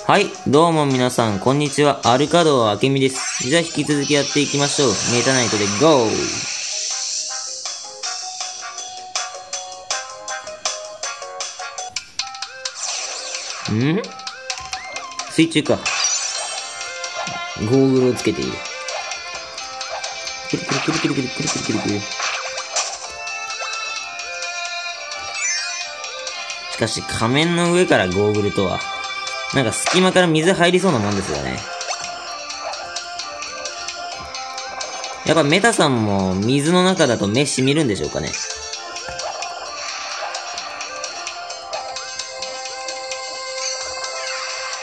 はい、どうも皆さん、こんにちは。アルカドあけみです。じゃあ引き続きやっていきましょう。メタナイトでゴー。水中か。ゴーグルをつけている。くるくるくるくるくるくるくるくるくる。しかし仮面の上からゴーグルとは、なんか隙間から水入りそうなもんですよね。やっぱメタさんも水の中だと目しみるんでしょうかね。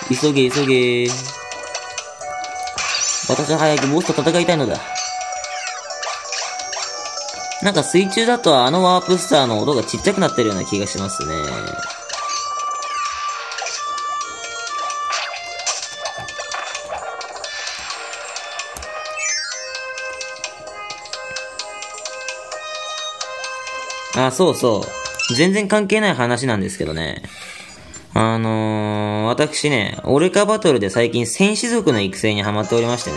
急げ急げ。私は早くボスと戦いたいのだ。なんか水中だとあのワープスターの音がちっちゃくなってるような気がしますね。あ、そうそう。全然関係ない話なんですけどね。私ね、オルカバトルで最近戦士族の育成にハマっておりましてね。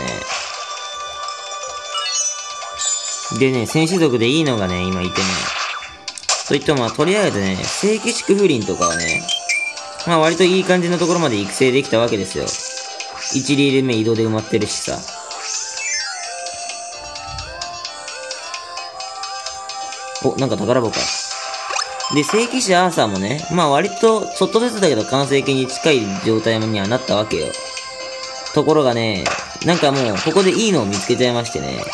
でね、戦士族でいいのがね、今いてね。といってもとりあえずね、聖騎士クフリンとかはね、割といい感じのところまで育成できたわけですよ。1リール目移動で埋まってるしさ。お、なんか宝箱か。で、聖騎士アーサーもね、割とちょっとずつだけど完成形に近い状態にはなったわけよ。ところがね、なんかもうここでいいのを見つけちゃいましてね。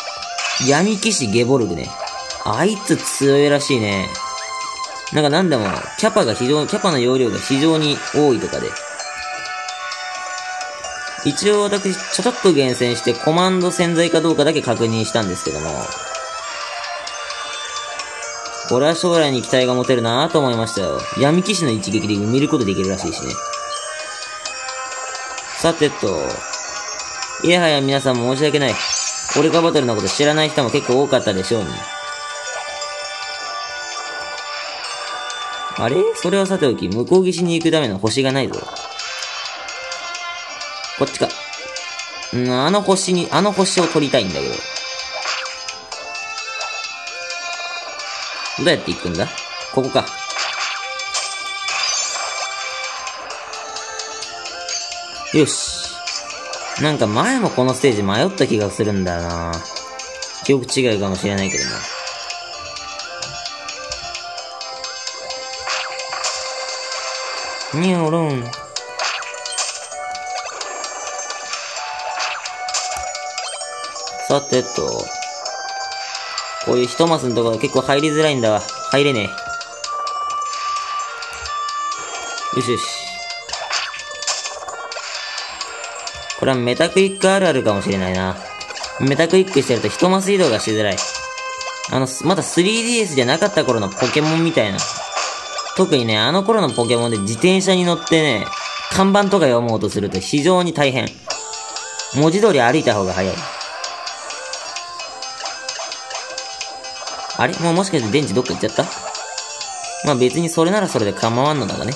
闇騎士ゲボルグね。あいつ強いらしいね。なんでも、キャパの容量が非常に多いとかで。一応私、ちょっと厳選してコマンド潜在かどうかだけ確認したんですけども、これは将来に期待が持てるなぁと思いましたよ。闇騎士の一撃で埋めることできるらしいしね。さてと、いやはや皆さん申し訳ない。オルカバトルのこと知らない人も結構多かったでしょうに。あれそれはさておき、向こう岸に行くための星がないぞ。こっちか。あの星を取りたいんだけど。どうやって行くんだ？ここか。よし。なんか前もこのステージ迷った気がするんだよな。記憶違いかもしれないけども。ニョロン。さてと。こういう一マスのところ結構入りづらいんだわ。入れねえ。よしよし。これはメタクイックあるあるかもしれないな。メタクイックしてると一マス移動がしづらい。まだ 3DS じゃなかった頃のポケモンみたいな。特にね、あの頃のポケモンで自転車に乗ってね、看板とか読もうとすると非常に大変。文字通り歩いた方が早い。あれもしかして電池どっか行っちゃった別にそれならそれで構わんのだがね。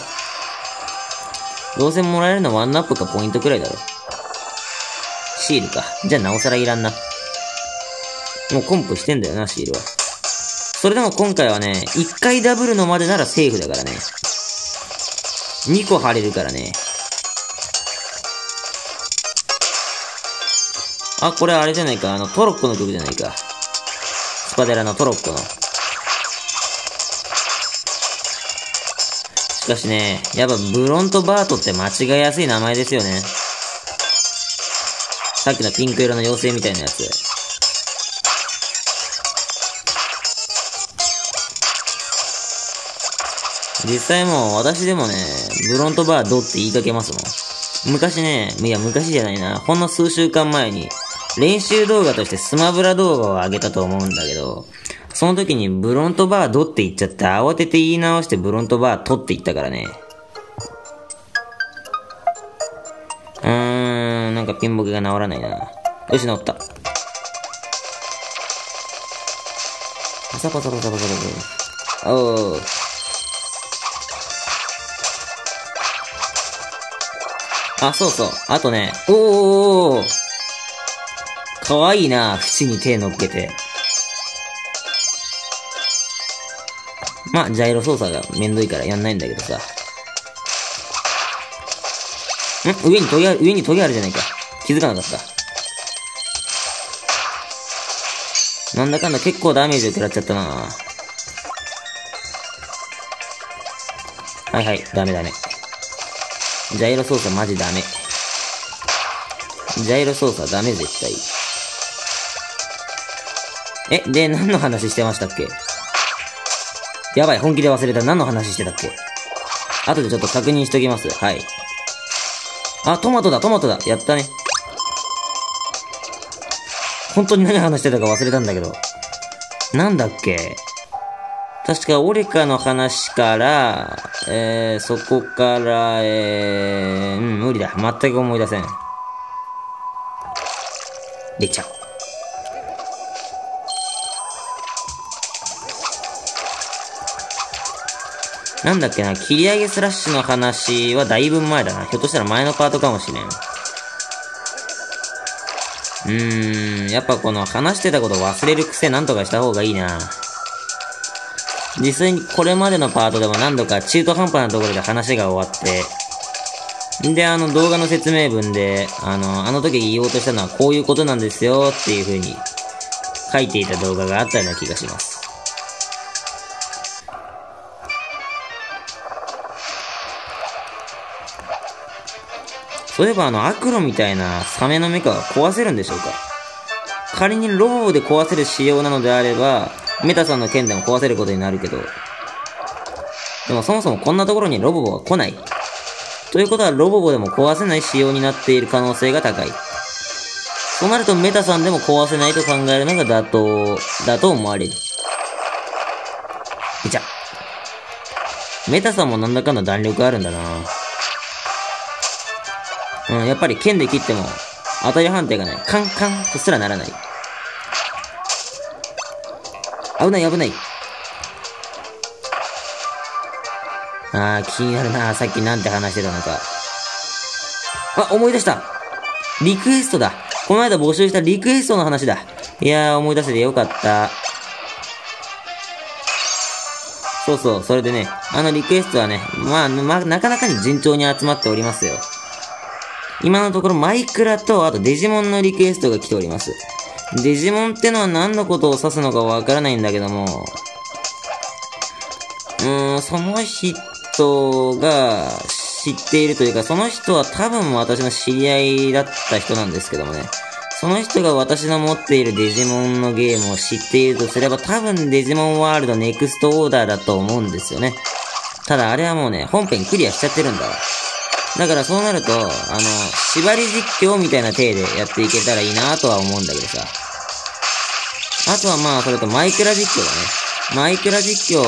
どうせもらえるのはワンナップかポイントくらいだろ。シールか。じゃあなおさらいらんな。もうコンプしてんだよな、シールは。それでも今回はね、1回ダブルのまでならセーフだからね。2個貼れるからね。あ、これあれじゃないか。トロッコの曲じゃないか。スパデラのトロッコの。しかしね、やっぱブロントバートって間違いやすい名前ですよね。さっきのピンク色の妖精みたいなやつ。実際もう私でもね、ブロントバードって言いかけますもん。昔ね、いや昔じゃないな、ほんの数週間前に練習動画としてスマブラ動画を上げたと思うんだけど、その時にブロントバードって言っちゃって慌てて言い直してブロントバートって言ったからね。なんかピンボケが治らないな。よし、治った。パサパサパサパサパサ。おー。あ、そうそう。あとね、おーかわいいな、縁に手乗っけて。まあ、ジャイロ操作がめんどいからやんないんだけどさ。上にトゲあるじゃないか。気づかなかった。なんだかんだ結構ダメージを食らっちゃったな。はいはい、ダメ。ジャイロ操作マジダメ。ジャイロ操作ダメ絶対。で、何の話してましたっけ？やばい、本気で忘れた。何の話してたっけ？後でちょっと確認しときます。はい。あ、トマトだ。やったね。本当に何話してたか忘れたんだけど。なんだっけ？確か、オレカの話から、そこから、無理だ。全く思い出せん。出ちゃう。なんだっけな、切り上げスラッシュの話はだいぶ前だな。ひょっとしたら前のパートかもしれん。やっぱこの話してたこと忘れる癖なんとかした方がいいな。実際にこれまでのパートでも何度か中途半端なところで話が終わって、で、動画の説明文で、あの時言おうとしたのはこういうことなんですよっていう風に書いていた動画があったような気がします。そういえばアクロみたいなサメのメカは壊せるんでしょうか？仮にロボで壊せる仕様なのであれば、メタさんの剣でも壊せることになるけど、でもそもそもこんなところにロボは来ない。ということはロボでも壊せない仕様になっている可能性が高い。そうなるとメタさんでも壊せないと考えるのが妥当だと思われる。メタさんもなんだかんだ弾力あるんだな。やっぱり剣で切っても当たり判定がない。カンカンとすらならない。危ない。気になるな。さっきなんて話してたのか。思い出した。リクエストだ。この間募集したリクエストの話だ。いやー、思い出せてよかった。そう、それでね、リクエストはね、なかなかに順調に集まっておりますよ。今のところマイクラと、あとデジモンのリクエストが来ております。デジモンってのは何のことを指すのかわからないんだけども、その人が知っているというか、その人は多分私の知り合いだった人なんですけどもね、その人が私の持っているデジモンのゲームを知っているとすれば、多分デジモンワールドネクストオーダーだと思うんですよね。ただあれはもうね、本編クリアしちゃってるんだわ。だからそうなると、縛り実況みたいな体でやっていけたらいいなとは思うんだけどさ。あとはそれとマイクラ実況だね。マイクラ実況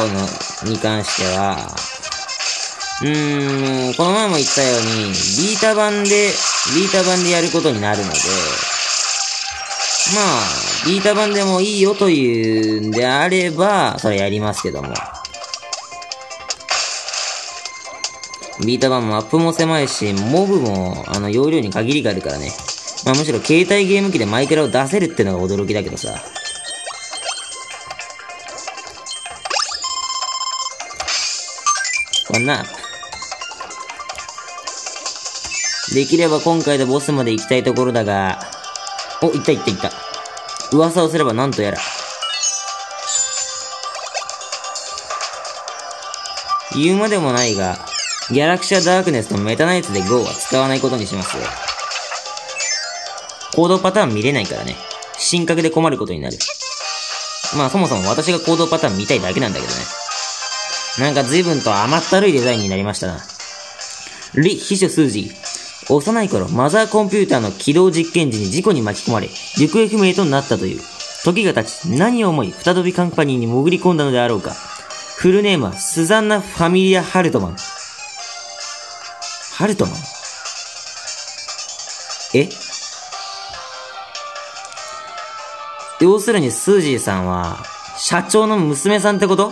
に関しては、この前も言ったように、ビータ版でやることになるので、ビータ版でもいいよというんであれば、それやりますけども。ビータ版もマップも狭いし、モブも、容量に限りがあるからね。むしろ携帯ゲーム機でマイクラを出せるってのが驚きだけどさ。こんな。できれば今回でボスまで行きたいところだが、行った。噂をすればなんとやら。言うまでもないが、ギャラクシャダークネスとメタナイツで GO は使わないことにしますよ。行動パターン見れないからね。神格で困ることになる。そもそも私が行動パターン見たいだけなんだけどね。なんか随分と甘ったるいデザインになりましたな。秘書スージー。幼い頃、マザーコンピューターの起動実験時に事故に巻き込まれ、行方不明となったという。時が経ち、何を思い、再びカンパニーに潜り込んだのであろうか。フルネームは、スザンナ・ファミリア・ハルトマン。ハルトマン？要するにスージーさんは、社長の娘さんってこと？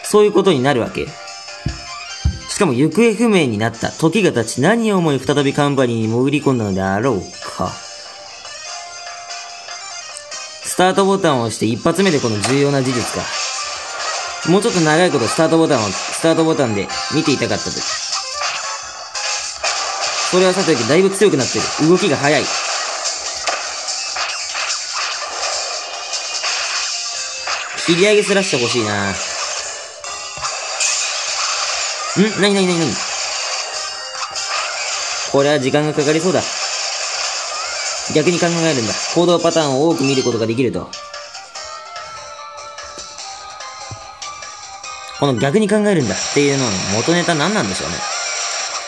そういうことになるわけ。しかも行方不明になった。時が経ち何を思い再びカンパニーに潜り込んだのであろうか。スタートボタンを押して一発目でこの重要な事実か。もうちょっと長いことスタートボタンで見ていたかったとき。それはさておきだいぶ強くなってる。動きが速い。切り上げすらしてほしいな。なにこれは時間がかかりそうだ。逆に考えるんだ。行動パターンを多く見ることができると。この逆に考えるんだっていうのの元ネタ何なんでしょうね。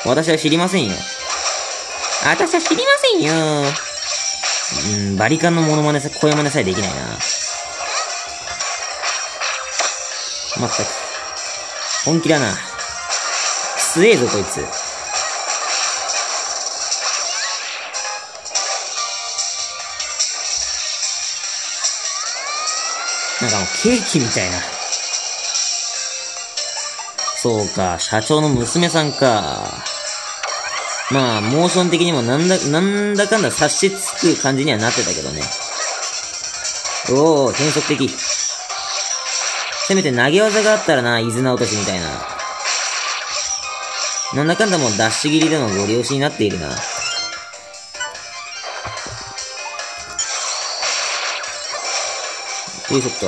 私は知りませんよ。私は知りませんよ。バリカンの声真似さえできないな。まったく。本気だな。強えぞこいつ。なんかもうケーキみたいな。そうか、社長の娘さんか。まあ、モーション的にもなんだかんだ察しつく感じにはなってたけどね。おお、変則的。せめて投げ技があったらな、伊豆な落としみたいな。なんだかんだもうダッシュ切りでのご利用しになっているな。よいしょっと。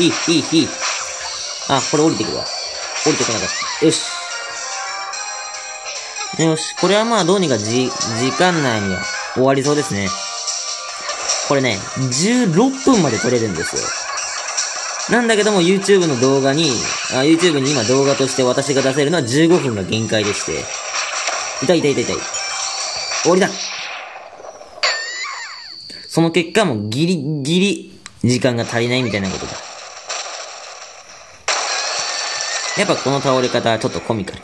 いい。あ、これ降りてくるわ。降りてこなかった。よし。よし。これはまあどうにか時間内には終わりそうですね。これね、16分まで撮れるんですよ。なんだけども YouTube に今動画として私が出せるのは15分が限界でして。痛い。終わりだ。その結果もギリギリ時間が足りないみたいなことだ。やっぱこの倒れ方はちょっとコミカル。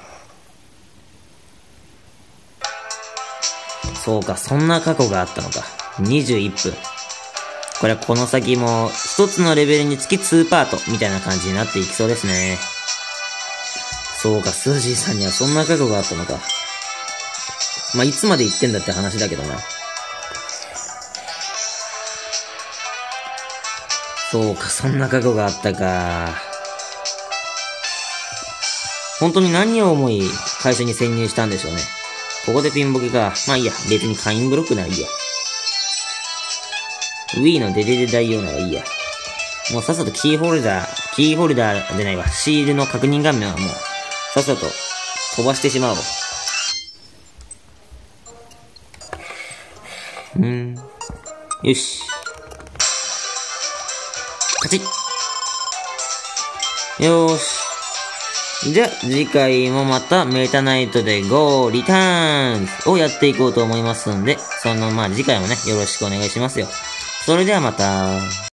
そうか、そんな過去があったのか。21分。これはこの先も一つのレベルにつき2パートみたいな感じになっていきそうですね。そうか、スージーさんにはそんな過去があったのか。まあ、いつまで言ってんだって話だけどな。そうか、そんな過去があったか。本当に何を思い会社に潜入したんでしょうね。ここでピンボケか。まあいいや、別に会員ブロックならいいや。Wii のデデデ大王ならいいや。もうさっさとキーホルダーじゃないわ。シールの確認画面はもう、さっさと飛ばしてしまおう。よし。カチッ。よーし。じゃ、次回もまたメタナイトでゴーリターンをやっていこうと思いますんで、次回もね、よろしくお願いしますよ。それではまた。